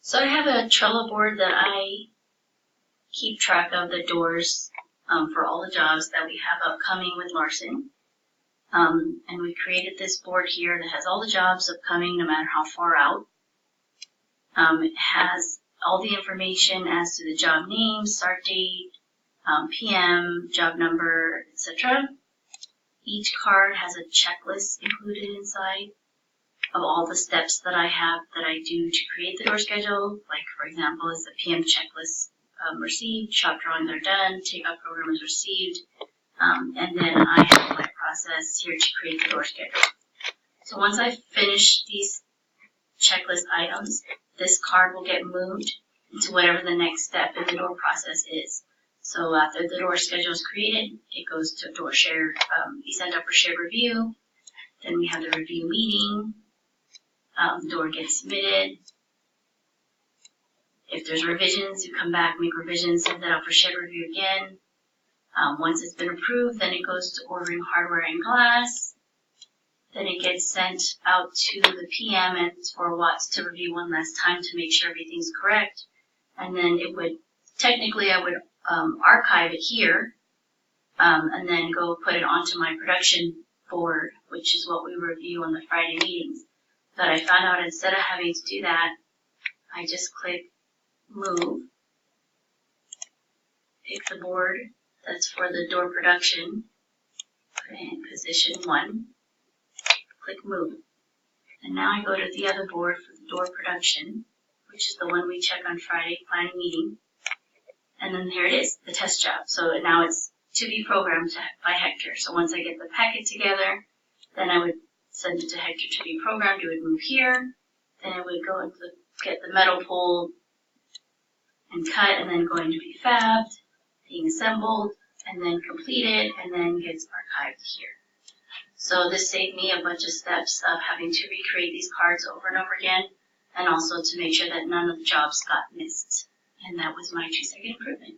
So I have a Trello board that I keep track of the doors for all the jobs that we have upcoming with Larson. And we created this board here that has all the jobs upcoming no matter how far out. It has all the information as to the job name, start date, PM, job number, etc. Each card has a checklist included inside of all the steps that I have that I do to create the door schedule. Like, for example, is the PM checklist received, shop drawings are done, takeout program is received, and then I have my process here to create the door schedule. So once I finish these checklist items, this card will get moved into whatever the next step in the door process is. So after the door schedule is created, it goes to door share, be sent up for shared review. Then we have the review meeting. The door gets submitted. If there's revisions, you come back, make revisions, send that out for shared review again. Once it's been approved, then it goes to ordering hardware and glass. Then it gets sent out to the PM and for Watts to review one last time to make sure everything's correct. And then it would, technically I would archive it here, and then go put it onto my production board, which is what we review on the Friday meetings. But I found out instead of having to do that, I just click move, pick the board that's for the door production, put it in position 1, click move. And now I go to the other board for the door production, which is the one we check on Friday, planning meeting. And then here it is, the test job. So now it's to be programmed by Hector. So once I get the packet together, then I would send it to Hector to be programmed. It would move here. Then it would go and get the metal pulled and cut, and then going to be fabbed, being assembled, and then completed, and then gets archived here. So this saved me a bunch of steps of having to recreate these cards over and over again, and also to make sure that none of the jobs got missed. And that was my 2-second improvement.